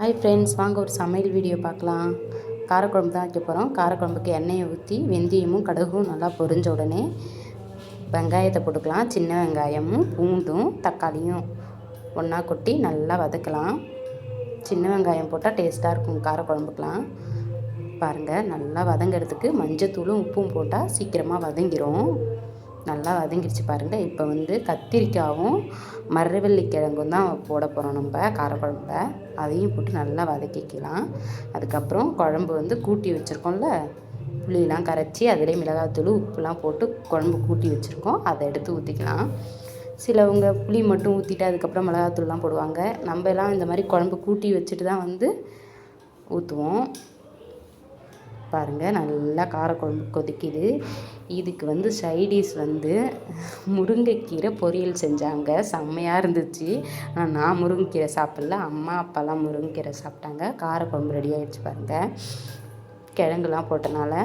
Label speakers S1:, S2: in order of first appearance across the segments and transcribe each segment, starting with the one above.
S1: Hi friends, வாங்க ஒரு சமையல் வீடியோ பார்க்கலாம். காரக்குழம்பு தான் வைக்க போகிறோம். காரக்குழம்புக்கு எண்ணெயை ஊற்றி வெந்தயமும் கடுகும் நல்லா பொரிஞ்ச உடனே வெங்காயத்தை போட்டுக்கலாம். சின்ன வெங்காயமும் பூண்டும் தக்காளியும் ஒன்றா கொட்டி நல்லா வதக்கலாம். சின்ன வெங்காயம் போட்டால் டேஸ்ட்டாக இருக்கும் காரக்குழம்புக்கெலாம். பாருங்கள், நல்லா வதங்கிறதுக்கு மஞ்சத்தூளும் உப்பும் போட்டால் சீக்கிரமாக வதங்கிடும். நல்லா வதங்கிடுச்சு பாருங்கள். இப்போ கத்திரிக்காயும் மரவள்ளிக்கிழங்கும் தான் போட போகிறோம் நம்ம காரக்குழம்புல. அதையும் போட்டு நல்லா வதக்கிக்கலாம். அதுக்கப்புறம் குழம்பு கூட்டி வச்சுருக்கோம்ல, புளியெலாம் கரைச்சி அதிலே மிளகாத்தூள் உப்புலாம் போட்டு குழம்பு கூட்டி வச்சுருக்கோம். அதை எடுத்து ஊற்றிக்கலாம். சிலவங்க புளி மட்டும் ஊற்றிட்டு அதுக்கப்புறம் மிளகாத்தூள்லாம் போடுவாங்க. நம்ம எல்லாம் இந்த மாதிரி குழம்பு கூட்டி வச்சுட்டு தான் ஊற்றுவோம். பாருங்கள், நல்லா காரக்குழம்பு கொதிக்குது. இதுக்கு சைடிஷ் முருங்கைக்கீரை பொரியல் செஞ்சாங்க. செம்மையாக இருந்துச்சு. ஆனால் நான் முருங்கைக்கீரை சாப்பிடல, அம்மா அப்பாலாம் முருங்கைக்கீரை சாப்பிட்டாங்க. காரக்குழம்பு ரெடி ஆகிடுச்சு பாருங்கள். கிழங்குலாம் போட்டனால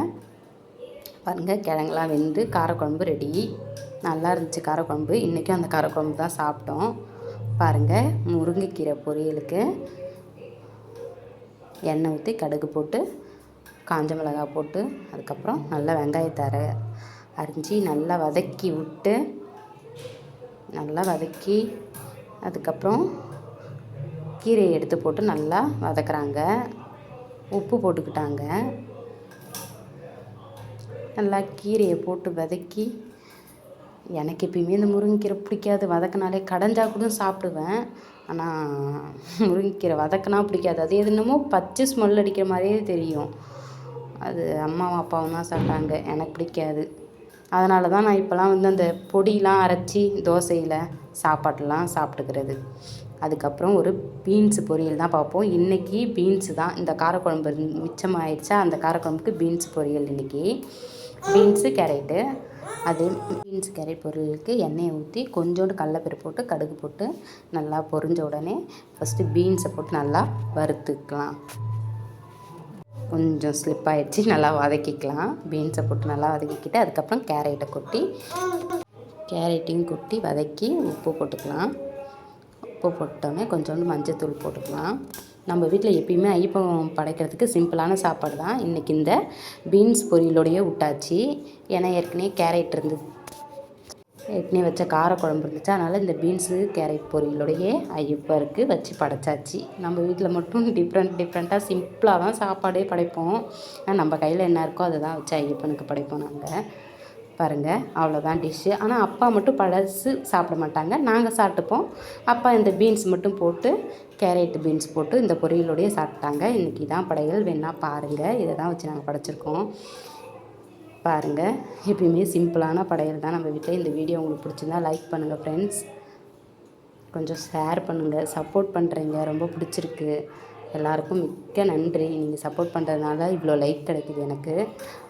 S1: பாருங்கள், கிழங்குலாம் வெந்து காரக்குழம்பு ரெடி. நல்லா இருந்துச்சு காரக்குழம்பு. இன்றைக்கும் அந்த காரக்குழம்பு தான் சாப்பிட்டோம். பாருங்கள், முருங்கைக்கீரை பொரியலுக்கு எண்ணெய் ஊற்றி கடுகு போட்டு காஞ்ச மிளகாய் போட்டு அதுக்கப்புறம் நல்லா வெங்காயத்தை அரிஞ்சு நல்லா வதக்கி விட்டு அதுக்கப்புறம் கீரையை எடுத்து போட்டு நல்லா வதக்குறாங்க. உப்பு போட்டுக்கிட்டாங்க. நல்லா கீரையை போட்டு வதக்கி, எனக்கு எப்பயுமே இந்த முருங்கைக்கீரை பிடிக்காது. வதக்கினாலே கடைஞ்சா கூட சாப்பிடுவேன். ஆனால் முருங்கைக்கீரை வதக்கினா பிடிக்காது. அது என்னமோ பச்சை ஸ்மெல் அடிக்கிற மாதிரியே தெரியும். அது அம்மாவும் அப்பாவும் தான் சாப்பிட்டாங்க, எனக்கு பிடிக்காது. அதனால தான் நான் இப்போலாம் அந்த பொடியெலாம் அரைச்சி தோசையில் சாப்பாட்டெலாம் சாப்பிட்டுக்கிறது. அதுக்கப்புறம் ஒரு பீன்ஸு பொரியல் தான் பார்ப்போம். இன்றைக்கி பீன்ஸு தான். இந்த காரக்குழம்பு மிச்சமாகிடுச்சா, அந்த காரக்குழம்புக்கு பீன்ஸ் பொரியல் இன்றைக்கி. Beans carrot. அது பீன்ஸ் கேரட் பொரியலுக்கு எண்ணெயை ஊற்றி கொஞ்சோண்டு கடலப்பருப்பு போட்டு கடுகு போட்டு நல்லா பொரிஞ்ச உடனே ஃபஸ்ட்டு பீன்ஸை போட்டு நல்லா வறுத்துக்கலாம். கொஞ்சம் ஸ்லிப் ஆகிடுச்சு, நல்லா வதக்கிக்கலாம். பீன்ஸை போட்டு நல்லா வதக்கிக்கிட்டு அதுக்கப்புறம் கேரட்டையும் கொட்டி வதக்கி உப்பு போட்டுக்கலாம். உப்பு போட்டோன்னே கொஞ்சோண்டு மஞ்சத்தூள் போட்டுக்கலாம். நம்ம வீட்டில் எப்பயுமே ஐயப்பம் படைக்கிறதுக்கு சிம்பிளான சாப்பாடு தான். இன்றைக்கி இந்த பீன்ஸ் பொரியலோடையே விட்டாச்சு. ஏன்னா ஏற்கனவே வச்ச காரக்குழம்பு இருந்துச்சு. அதனால் இந்த பீன்ஸு கேரட் பொரியலோடையே ஐயப்பருக்கு வச்சு படைச்சாச்சு. நம்ம வீட்டில் மட்டும் டிஃப்ரெண்ட்டாக சிம்பிளாக தான் சாப்பாடே படைப்போம். நம்ம கையில் என்ன இருக்கோ அதை தான் வச்சு ஐயப்பனுக்கு படைப்போம் நாங்கள். பாருங்கள், அவ்வளோதான் டிஷ்ஷு. ஆனால் அப்பா மட்டும் பழசு சாப்பிட மாட்டாங்க, நாங்கள் சாப்பிட்டுப்போம். அப்பா இந்த பீன்ஸ் மட்டும் போட்டு கேரட் பீன்ஸ் போட்டு இந்த பொரியலோடையே சாப்பிட்டாங்க. இன்றைக்கி தான் படையல். வேணால் பாருங்கள், இதை தான் வச்சு நாங்கள் படைச்சிருக்கோம். பாருங்கள், எப்பயுமே சிம்பிளான படையல் தான் நம்ம வீட்டில். இந்த வீடியோ உங்களுக்கு பிடிச்சிருந்தா லைக் பண்ணுங்கள் ஃப்ரெண்ட்ஸ். கொஞ்சம் ஷேர் பண்ணுங்கள். சப்போர்ட் பண்ணுறீங்க, ரொம்ப பிடிச்சிருக்கு. எல்லாருக்கும் மிக்க நன்றி. நீங்கள் சப்போர்ட் பண்ணுறதுனால இவ்வளோ லைக் கிடைக்குது எனக்கு.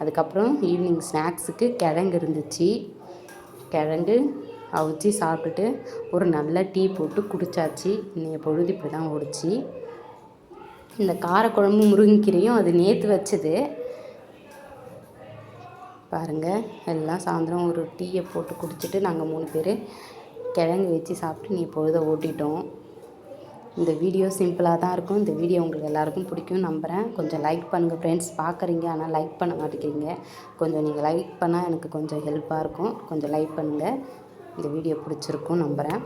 S1: அதுக்கப்புறம் ஈவினிங் ஸ்நாக்ஸுக்கு கிழங்கு இருந்துச்சு. கிழங்கு அவிச்சி சாப்பிட்டுட்டு ஒரு நல்ல டீ போட்டு குடித்தாச்சு. இன்றைய பொழுது இப்படி தான் ஓடிச்சு. இந்த காரக்குழம்பு முருங்கைக்கீரையும் அது நேற்று வச்சது. பாருங்கள், எல்லாம் சாயந்தரம் ஒரு டீயை போட்டு குடிச்சிட்டு நாங்கள் 3 பேர் கிழங்கு வச்சு சாப்பிட்டு பொழுதை ஓட்டிட்டோம். இந்த வீடியோ சிம்பிளாக தான் இருக்கும். இந்த வீடியோ உங்களுக்கு எல்லாருக்கும் பிடிக்கும் நம்புகிறேன். கொஞ்சம் லைக் பண்ணுங்கள் ஃப்ரெண்ட்ஸ். பார்க்குறீங்க, ஆனால் லைக் பண்ண மாட்டேங்கிறீங்க. கொஞ்சம் நீங்கள் லைக் பண்ணால் எனக்கு கொஞ்சம் ஹெல்ப்பாக இருக்கும். கொஞ்சம் லைக் பண்ணுங்கள். இந்த வீடியோ பிடிச்சிருக்கும் நம்புகிறேன்.